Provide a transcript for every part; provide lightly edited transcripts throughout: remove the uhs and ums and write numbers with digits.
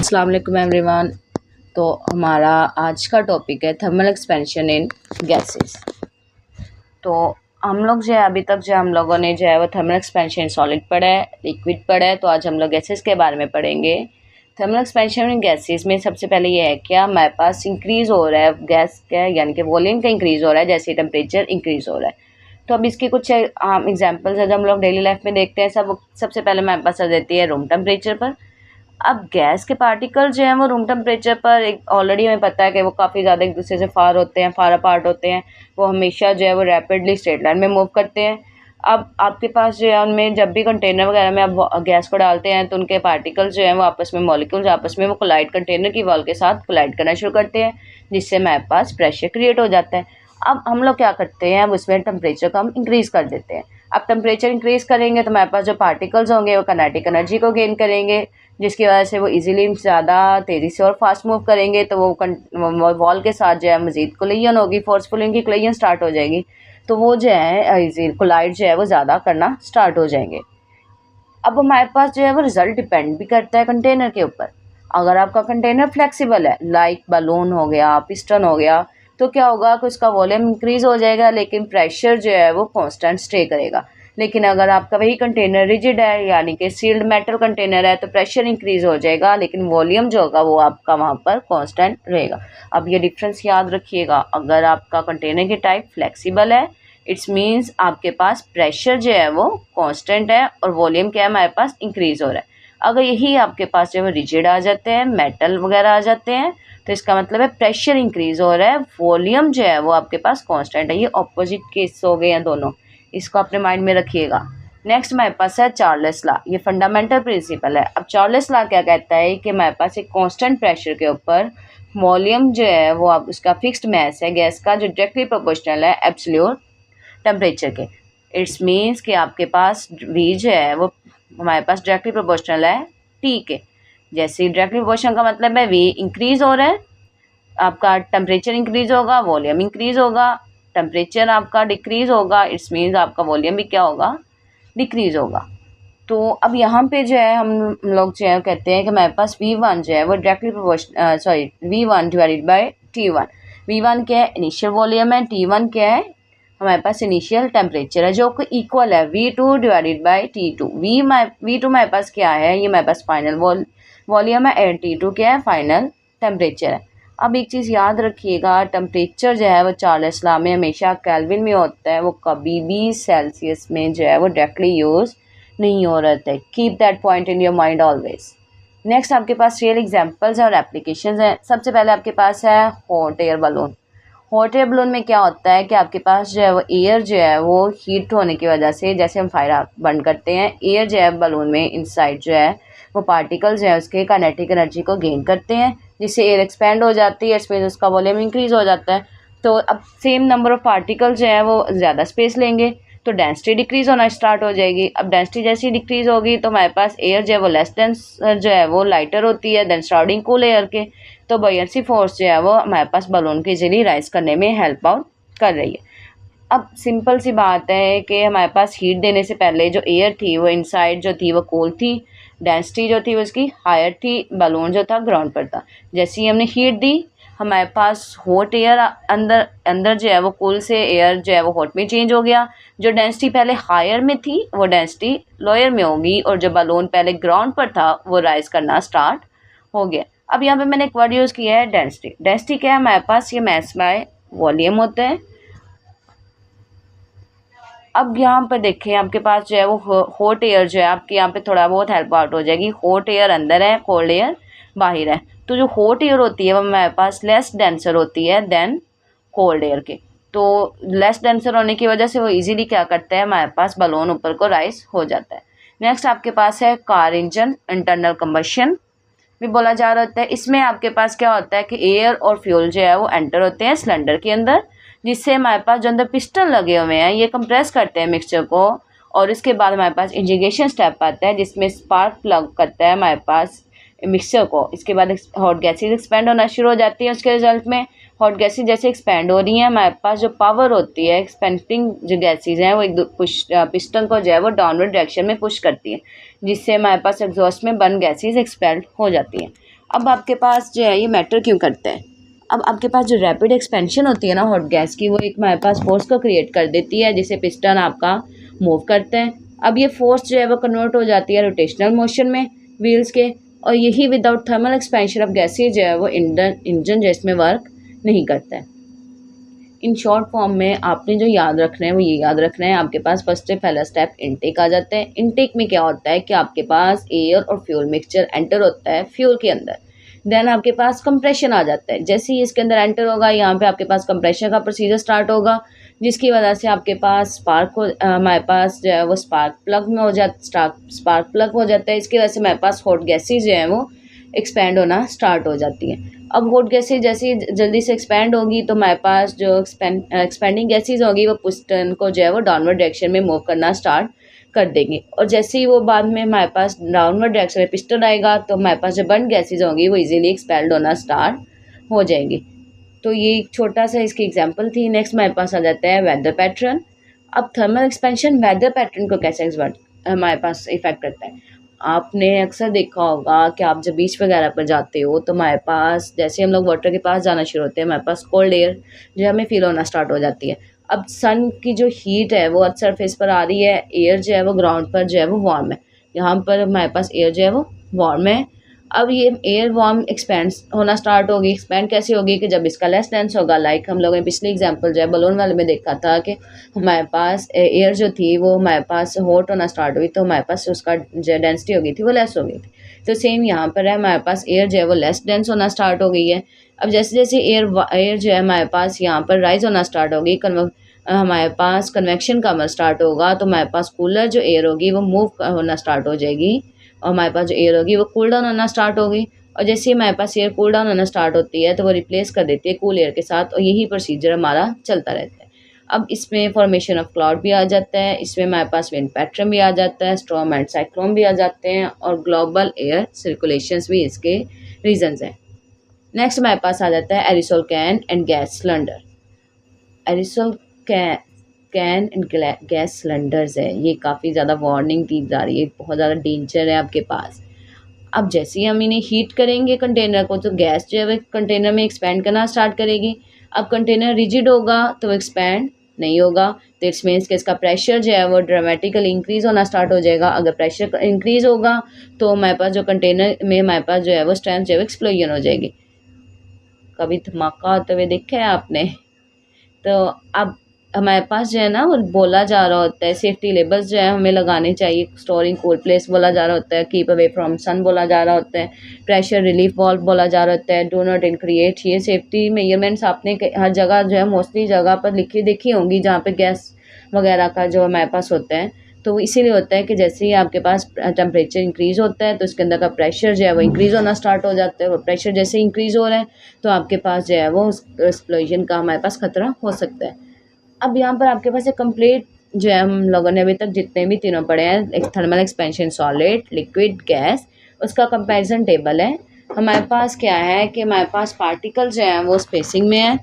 अस्सलाम वालेकुम एवरीवन। तो हमारा आज का टॉपिक है थर्मल एक्सपेंशन इन गैसेस। तो हम लोग जो है अभी तक जो हम लोगों ने जो है वो थर्मल एक्सपेंशन सॉलिड पढ़ा है, लिक्विड पढ़ा है। तो आज हम लोग गैसेस के बारे में पढ़ेंगे। थर्मल एक्सपेंशन इन गैसेस में सबसे पहले ये है कि हमारे पास इंक्रीज़ हो रहा है गैस का, यानी कि वॉल्यूम का इंक्रीज़ हो रहा है जैसे टेम्परेचर इंक्रीज़ हो रहा है। तो अब इसकी कुछ एग्जांपल्स है जो हम लोग डेली लाइफ में देखते हैं। सबसे पहले हमारे पास आ जाती है रूम टेम्परेचर पर। अब गैस के पार्टिकल जो हैं वो रूम टेम्परेचर पर एक ऑलरेडी हमें पता है कि वो काफ़ी ज़्यादा एक दूसरे से फार होते हैं, फार अपार्ट होते हैं। वो हमेशा जो है वो रैपिडली स्ट्रेट लाइन में मूव करते हैं। अब आपके पास जो है उनमें जब भी कंटेनर वगैरह में आप गैस को डालते हैं तो उनके पार्टिकल जो हैं वो आपस में मॉलिक्यूल्स आपस में वो कोलाइड कंटेनर की वॉल के साथ कोलाइड करना शुरू करते हैं, जिससे हमारे पास प्रेशर क्रिएट हो जाता है। अब हम लोग क्या करते हैं, अब उसमें टेम्परेचर को हम इंक्रीज़ कर देते हैं। अब टेम्परेचर इंक्रीज़ करेंगे तो हमारे पास जो पार्टिकल्स होंगे वो काइनेटिक एनर्जी को गेन करेंगे, जिसकी वजह से वो इजीली ज़्यादा तेज़ी से और फास्ट मूव करेंगे। तो वो वॉल के साथ जो है मज़ीद कोलिजन होगी, फोर्सफुल इनकी कोलिजन स्टार्ट हो जाएगी। तो वो जो है कोलाइड जो है वो ज़्यादा करना स्टार्ट हो जाएंगे। अब हमारे पास जो है वो रिज़ल्ट डिपेंड भी करता है कंटेनर के ऊपर। अगर आपका कंटेनर फ्लेक्सिबल है, लाइक बलून हो गया, पिस्टन हो गया, तो क्या होगा कि उसका वॉल्यूम इंक्रीज़ हो जाएगा लेकिन प्रेशर जो है वो कांस्टेंट स्टे करेगा। लेकिन अगर आपका वही कंटेनर रिजिड है, यानी कि सील्ड मेटल कंटेनर है, तो प्रेशर इंक्रीज़ हो जाएगा लेकिन वॉल्यूम जो होगा वो आपका वहाँ पर कांस्टेंट रहेगा। अब ये डिफरेंस याद रखिएगा। अगर आपका कंटेनर की टाइप फ्लेक्सिबल है, इट्स मीन्स आपके पास प्रेशर जो है वो कांस्टेंट है और वॉल्यूम क्या है हमारे पास इंक्रीज़ हो रहा है। अगर यही आपके पास जो है रिजिड आ जाते हैं, मेटल वगैरह आ जाते हैं, तो इसका मतलब है प्रेशर इंक्रीज़ हो रहा है, वॉल्यूम जो है वो आपके पास कांस्टेंट है। ये ऑपोजिट केस हो गए हैं दोनों, इसको अपने माइंड में रखिएगा। नेक्स्ट हमारे पास है चार्ल्स लॉ। ये फंडामेंटल प्रिंसिपल है। अब चार्ल्स लॉ क्या कहता है कि हमारे पास एक कांस्टेंट प्रेशर के ऊपर वॉल्यूम जो है वो अब उसका फिक्स्ड मास है गैस का, जो डायरेक्टली प्रोपोर्शनल है एब्सोल्यूट टेम्परेचर के। इट्स मीन्स कि आपके पास वी जो है वो हमारे पास डायरेक्टली प्रोपोर्शनल है टी के। जैसे डायरेक्टली प्रोपोर्शनल का मतलब है वी इंक्रीज़ हो रहा है, आपका टेम्परेचर इंक्रीज़ होगा, वॉल्यूम इंक्रीज़ होगा। टेम्परेचर आपका डिक्रीज़ होगा, इट्स मीन्स आपका वॉल्यूम भी क्या होगा, डिक्रीज़ होगा। तो अब यहाँ पे जो है हम लोग जो है कहते हैं कि हमारे पास V1 जो है वो directly proportional V1 divided by T1। V1 क्या है, इनिशियल वॉल्यूम है। T1 क्या है, हमारे पास इनिशियल टेम्परेचर है, जो कि इक्वल है V2 divided by T2। V2 हमारे पास क्या है, ये हमारे पास फाइनल वॉल्यूम है, और T2 क्या है, फाइनल टेम्परेचर है। अब एक चीज़ याद रखिएगा, टेम्परेचर जो है वो चार्ल्स लॉ में हमेशा केल्विन में होता है, वो कभी भी सेल्सियस में जो है वो डायरेक्टली यूज़ नहीं हो रहा है। Keep that point in your mind always. Next आपके पास रियल एग्जांपल्स और एप्लीकेशंस हैं। सबसे पहले आपके पास है hot air balloon. Hot air balloon में क्या होता है कि आपके पास जो है वो एयर जो है वो हीट होने की वजह से, जैसे हम फायर बंद करते हैं, एयर जो है बलून में इनसाइड जो है वो पार्टिकल्स जो है उसके काइनेटिक एनर्जी को गेन करते हैं, जिससे एयर एक्सपेंड हो जाती है, इसमें उसका वॉल्यूम इंक्रीज़ हो जाता है। तो अब सेम नंबर ऑफ़ पार्टिकल जो है वो ज़्यादा स्पेस लेंगे तो डेंसिटी डिक्रीज़ होना स्टार्ट हो जाएगी। अब डेंसिटी जैसी डिक्रीज़ होगी तो हमारे पास एयर जो है वो लेस डेंस जो है वो लाइटर होती है देन सराउंडिंग कूल एयर के। तो बॉयंसी फोर्स जो है वो हमारे पास बलून को इजीली राइज करने में हेल्प आउट कर रही है। अब सिंपल सी बात है कि हमारे पास हीट देने से पहले जो एयर थी वो इनसाइड जो थी वो कूल थी, डेंसिटी जो थी उसकी हायर थी, बलून जो था ग्राउंड पर था। जैसे ही हमने हीट दी, हमारे पास हॉट एयर अंदर जो है वो कूल से एयर जो है वो हॉट में चेंज हो गया। जो डेंसिटी पहले हायर में थी वो डेंसिटी लोअर में होगी, और जो बलून पहले ग्राउंड पर था वो राइज करना स्टार्ट हो गया। अब यहाँ पे मैंने एक वर्ड यूज़ किया है डेंसिटी। डेंसिटी क्या है, हमारे पास ये मास बाय वॉल्यूम होता है। अब यहाँ पर देखें आपके पास जो है वो हॉट एयर जो है आपके यहाँ पे थोड़ा बहुत हेल्प आउट हो जाएगी। हॉट एयर अंदर है, कोल्ड एयर बाहर है। तो जो हॉट एयर होती है वो हमारे पास लेस डेंसर होती है देन कोल्ड एयर के। तो लेस डेंसर होने की वजह से वो इजीली क्या करता है, हमारे पास बलून ऊपर को राइज हो जाता है। नेक्स्ट आपके पास है कार इंजन, इंटरनल कंबशन भी बोला जा रहा होता है। इसमें आपके पास क्या होता है कि एयर और फ्यूल जो है वो एंटर होते हैं सिलेंडर के अंदर, जिससे हमारे पास जो अंदर पिस्टन लगे हुए हैं ये कंप्रेस करते हैं मिक्सचर को, और इसके बाद हमारे पास इंजीगेशन स्टेप आता है जिसमें स्पार्क प्लग करता है हमारे पास मिक्सचर को। इसके बाद हॉट गैसेज एक्सपेंड होना शुरू हो जाती है। उसके रिजल्ट में हॉट गैसेज जैसे एक्सपेंड हो रही हैं, हमारे पास जो पावर होती है एक्सपेंडिंग जो गैसेज हैं वो एक पिस्टन को जो है वो डाउनवर्ड डायरेक्शन में पुश करती है, जिससे हमारे पास एग्जॉस्ट में बर्न गैसेज एक्सपेल्ड हो जाती हैं। अब आपके पास जो है ये मैटर क्यों करता है, अब आपके पास जो रैपिड एक्सपेंशन होती है ना हॉट गैस की, वो एक हमारे पास फोर्स को क्रिएट कर देती है जिसे पिस्टन आपका मूव करते हैं। अब ये फोर्स जो है वो कन्वर्ट हो जाती है रोटेशनल मोशन में व्हील्स के, और यही without thermal expansion of gases जो है वो इंजन जिसमें वर्क नहीं करता है। इन शॉर्ट फॉर्म में आपने जो याद रखना है वो ये याद रखना है, आपके पास फर्स्ट पहला स्टेप इनटेक आ जाता है। इनटेक में क्या होता है कि आपके पास एयर और फ्यूल मिक्सचर एंटर होता है फ्यूल के अंदर, देन आपके पास कंप्रेशन आ जाता है। जैसे ही इसके अंदर एंटर होगा यहाँ पे आपके पास कंप्रेशन का प्रोसीजर स्टार्ट होगा, जिसकी वजह से आपके पास हमारे पास जो है वो स्पार्क प्लग हो जाता है। इसकी वजह से हमारे पास हॉट गैसेज जो है वो एक्सपैंड होना स्टार्ट हो जाती है। अब हॉट गैसेज जैसे जल्दी से एक्सपैंड होगी तो हमारे पास जो एक्सपेंडिंग गैसेज होगी वो पिस्टन को जो है वो डाउनवर्ड डायरेक्शन में मूव करना स्टार्ट कर देंगे, और जैसे ही वो बाद में हमारे पास डाउनवर्ड डायरेक्शन में पिस्टन आएगा तो हमारे पास जो बर्न गैसेज होंगी वो इजीली एक्सपेल्ड होना स्टार्ट हो जाएंगी। तो ये एक छोटा सा इसकी एग्जांपल थी। नेक्स्ट हमारे पास आ जाता है वेदर पैटर्न। अब थर्मल एक्सपेंशन वेदर पैटर्न को कैसे हमारे पास इफेक्ट करता है। आपने अक्सर देखा होगा कि आप जब बीच वगैरह पर जाते हो तो हमारे पास जैसे हम लोग वाटर के पास जाना शुरू होते हैं, हमारे पास कोल्ड एयर जो हमें फील होना स्टार्ट हो जाती है। अब सन की जो हीट है वो अर्थ सरफेस पर आ रही है, एयर जो है वो ग्राउंड पर जो है वो वार्म है, यहाँ पर हमारे पास एयर जो है वो वार्म है। अब ये एयर वार्म एक्सपेंड होना स्टार्ट होगी। एक्सपेंड कैसे होगी कि जब इसका लेस डेंस होगा, लाइक हम लोगों ने पिछली एग्जांपल जो है बलून वाले में देखा था कि हमारे पास एयर जो थी वो हमारे पास हॉट होना स्टार्ट हुई तो हमारे पास उसका जो डेंसिटी हो गई थी वो लेस हो गई थी। तो सेम यहाँ पर है, हमारे पास एयर जो है वो लेस डेंस होना स्टार्ट हो गई है। अब जैसे जैसे एयर जो है हमारे पास यहाँ पर राइज होना स्टार्ट होगी, हमारे पास कन्वेक्शन का स्टार्ट होगा तो हमारे पास कूलर जो एयर होगी वो मूव होना स्टार्ट हो जाएगी, और हमारे पास जो एयर होगी वो कूल डाउन होना स्टार्ट होगी। और जैसे ही हमारे पास एयर कूल डाउन होना स्टार्ट होती है तो वो रिप्लेस कर देती है कूल एयर के साथ, और यही प्रोसीजर हमारा चलता रहता है। अब इसमें फॉर्मेशन ऑफ क्लाउड भी आ जाता है, इसमें हमारे पास विंड पैटर्न भी आ जाता है, स्टॉर्म एंड साइक्लोन भी आ जाते हैं, और ग्लोबल एयर सर्कुलेशंस भी इसके रीजंस हैं। नेक्स्ट हमारे पास आ जाता है aerosol can and gas cylinder. Aerosol can and gas cylinders है, ये काफ़ी ज़्यादा वार्निंग दी जा रही है, बहुत ज़्यादा डेंजर है आपके पास। अब जैसे ही हम इन्हें हीट करेंगे कंटेनर को तो गैस जो है वो कंटेनर में एक्सपेंड करना स्टार्ट करेगी। अब कंटेनर रिजिड होगा तो एक्सपेंड नहीं होगा, तो इट्स मीन्स कि इसका प्रेशर जो है वो ड्रामेटिकली इंक्रीज़ होना स्टार्ट हो जाएगा। अगर प्रेशर इंक्रीज़ होगा तो हमारे पास जो कंटेनर में हमारे पास जो है वो स्ट्रेंथ जो है एक्सप्लोजन हो जाएगी। कभी धमाका होते हुए देखा है आपने? तो अब हमारे पास जो है ना वो बोला जा रहा होता है, सेफ्टी लेबल्स जो है हमें लगाने चाहिए, स्टोरिंग कोल्ड प्लेस बोला जा रहा होता है, कीप अवे फ्रॉम सन बोला जा रहा होता है, प्रेशर रिलीफ वाल्व बोला जा रहा होता है, डू नॉट इनक्रिएट। ये सेफ्टी मेजरमेंट्स आपने हर जगह जो है मोस्टली जगह पर देखी होंगी जहाँ पे गैस वगैरह का जो हमारे पास होता है। तो इसीलिए होता है कि जैसे ही आपके पास टेम्परेचर इंक्रीज़ होता है तो इसके अंदर का प्रेशर जो है वो इंक्रीज़ होना स्टार्ट हो जाता है, और प्रेशर जैसे इंक्रीज़ हो रहा है तो आपके पास जो है वो एक्सप्लोजन का हमारे पास खतरा हो सकता है। अब यहाँ पर आपके पास एक कंप्लीट जो है हम लोगों ने अभी तक जितने भी तीनों पढ़े हैं, एक thermal expansion solid liquid gas, उसका कंपैरिजन टेबल है। हमारे पास क्या है कि हमारे पास पार्टिकल जो है वो स्पेसिंग में है।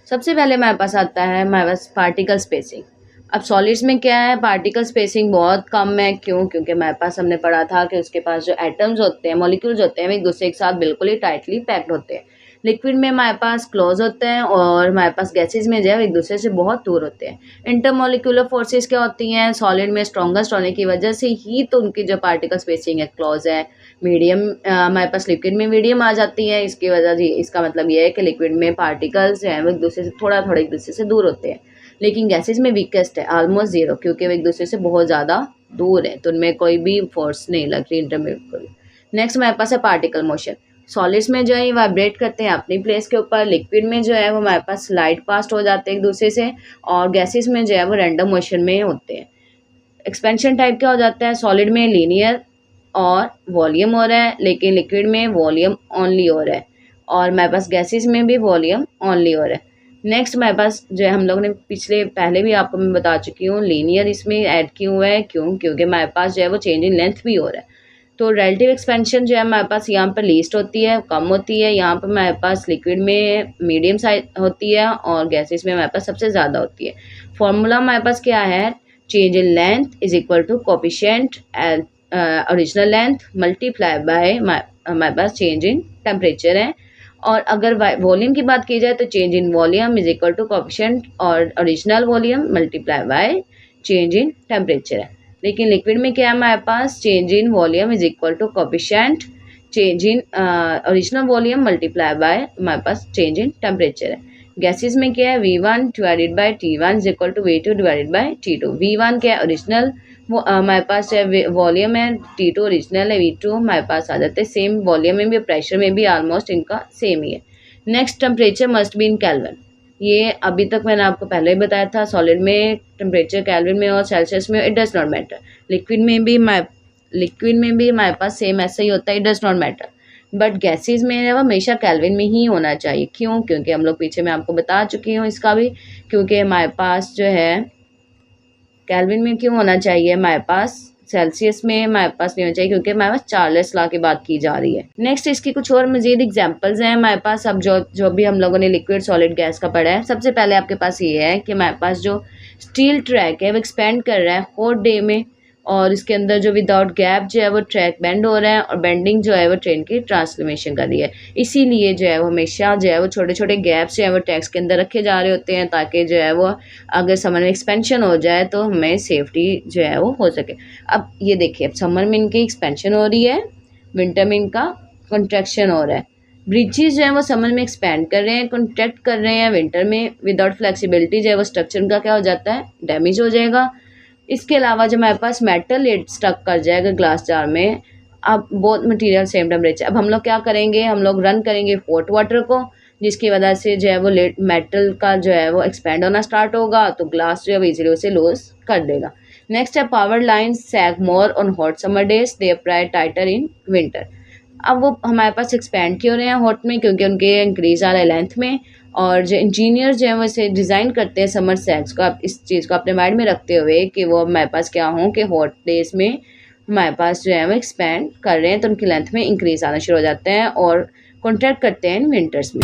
सबसे पहले हमारे पास आता है हमारे पास पार्टिकल स्पेसिंग। अब सॉलिड्स में क्या है, पार्टिकल स्पेसिंग बहुत कम है। क्यों? क्योंकि हमारे पास हमने पढ़ा था कि उसके पास जो एटम्स होते हैं, मॉलिक्यूल्स होते हैं, वो एक दूसरे के साथ बिल्कुल ही टाइटली पैक्ड होते हैं। लिक्विड में हमारे पास क्लोज होते हैं, और हमारे पास गैसेज में जो है एक दूसरे से बहुत दूर होते हैं। इंटरमोलिकुलर फोर्सेस क्या होती हैं, सॉलिड में स्ट्रॉन्गेस्ट होने की वजह से ही तो उनकी जो पार्टिकल स्पेसिंग है क्लोज है। मीडियम हमारे पास लिक्विड में मीडियम आ जाती है, इसकी वजह से इसका मतलब ये है कि लिक्विड में पार्टिकल्स जो हैं वो एक दूसरे से थोड़ा एक दूसरे से दूर होते हैं। लेकिन गैसेज में वीकेस्ट है, ऑलमोस्ट जीरो, क्योंकि वो एक दूसरे से बहुत ज़्यादा दूर है, तो उनमें कोई भी फोर्स नहीं लग रही इंटरमोलिकुलर। नेक्स्ट हमारे पास है पार्टिकल मोशन। सॉलिड्स में जो है वाइब्रेट करते हैं अपनी प्लेस के ऊपर, लिक्विड में जो है वो हमारे पास स्लाइड पास्ट हो जाते हैं एक दूसरे से, और गैसेज में जो है वो रैंडम मोशन में होते हैं। एक्सपेंशन टाइप क्या हो जाता है, सॉलिड में लीनियर और वॉल्यूम हो रहा है, लेकिन लिक्विड में वॉल्यूम ओनली हो रहा है, और हमारे पास गैसेज में भी वॉल्यूम ओनली हो रहा है। नेक्स्ट हमारे पास जो है हम लोग ने पहले भी आपको मैं बता चुकी हूँ, लीनियर इसमें ऐड क्यों हुआ है, क्योंकि हमारे पास जो है वो चेंज इन लेंथ भी हो रहा है। तो रिलेटिव एक्सपेंशन जो है हमारे पास यहाँ पर लीस्ट होती है, कम होती है। यहाँ पर हमारे पास लिक्विड में मीडियम साइज होती है, और गैसेज में हमारे पास सबसे ज़्यादा होती है। फॉर्मूला हमारे पास क्या है, change in length is equal to coefficient original length multiply by हमारे पास चेंज इन टेम्परेचर है। और अगर वॉल्यूम की बात की जाए तो change in volume is equal to coefficient और original volume multiply by change in temperature है। लेकिन लिक्विड में क्या है हमारे पास, change in volume is equal to coefficient change in original volume multiply by हमारे पास चेंज इन टेम्परेचर है। गैसेस में क्या है, V1 divided by T1 is equal to V2 divided by T2। V1 क्या है, ओरिजिनल वो हमारे पास है वॉल्यूम है, T2 ओरिजिनल है, V2 हमारे पास आ जाते हैं। सेम वॉल्यूम में भी प्रेशर में भी ऑलमोस्ट इनका सेम ही है। Next temperature must be in kelvin. ये अभी तक मैंने आपको पहले ही बताया था, सॉलिड में टेम्परेचर केल्विन में और सेल्सियस में it does not matter. Liquid में भी हमारे पास सेम ऐसा ही होता है, it does not matter. But gases में वो हमेशा केल्विन में ही होना चाहिए। क्यों? क्योंकि हम लोग पीछे मैं आपको बता चुकी हूँ इसका भी, क्योंकि हमारे पास जो है केल्विन में क्यों होना चाहिए, हमारे पास सेल्सियस में हमारे पास नहीं होना चाहिए, क्योंकि हमारे पास चार्ल्स लॉ की बात की जा रही है। नेक्स्ट इसकी कुछ और मजीद एग्जांपल्स हैं हमारे पास। अब जो भी हम लोगों ने लिक्विड सॉलिड गैस का पढ़ा है, सबसे पहले आपके पास ये है कि हमारे पास जो स्टील ट्रैक है वो एक्सपेंड कर रहा है हॉट डे में, और इसके अंदर जो विदाउट गैप जो है वो ट्रैक बेंड हो रहा है, और बेंडिंग जो है वो ट्रेन की ट्रांसफॉर्मेशन कर रही है। इसीलिए जो है वो हमेशा जो है वो छोटे छोटे गैप्स जो है वो ट्रैक्स के अंदर रखे जा रहे होते हैं, ताकि जो है वो अगर समर में एक्सपेंशन हो जाए तो हमें सेफ्टी जो है वो हो सके। अब ये देखिए, अब समर में इनकी एक्सपेंशन हो रही है, विंटर में इनका कंट्रैक्शन हो रहा है। ब्रिजेस जो है वो समर में एक्सपेंड कर रहे हैं, कंट्रैक्ट कर रहे हैं, विंटर में विदाउट फ्लेक्सिबिलिटी जो है वो स्ट्रक्चर उनका क्या हो जाता है, डैमेज हो जाएगा। इसके अलावा जब हमारे पास मेटल लिड स्टक कर जाएगा ग्लास जार में, अब बोथ मटेरियल सेम टेम्परेचर, अब हम लोग क्या करेंगे, हम लोग रन करेंगे हॉट वाटर को, जिसकी वजह से जो है वो लिड मेटल का जो है वो एक्सपेंड होना स्टार्ट होगा, तो ग्लास जो है वो इजीली उसे लूज कर देगा। नेक्स्ट है power line sag more on hot summer days, they apply tighter in winter. अब वो हमारे पास एक्सपेंड क्यों रहे हैं हॉट में, क्योंकि उनके इंक्रीज आ रहा है लेंथ में, और जो इंजीनियर जो है वो इसे डिज़ाइन करते हैं समर सैग्स को, आप इस चीज़ को अपने माइंड में रखते हुए कि वो हमारे पास क्या हो कि हॉट डेज में हमारे पास जो है वो एक्सपेंड कर रहे हैं, तो उनकी लेंथ में इंक्रीज आना शुरू हो जाते हैं और कॉन्ट्रैक्ट करते हैं इन विंटर्स में।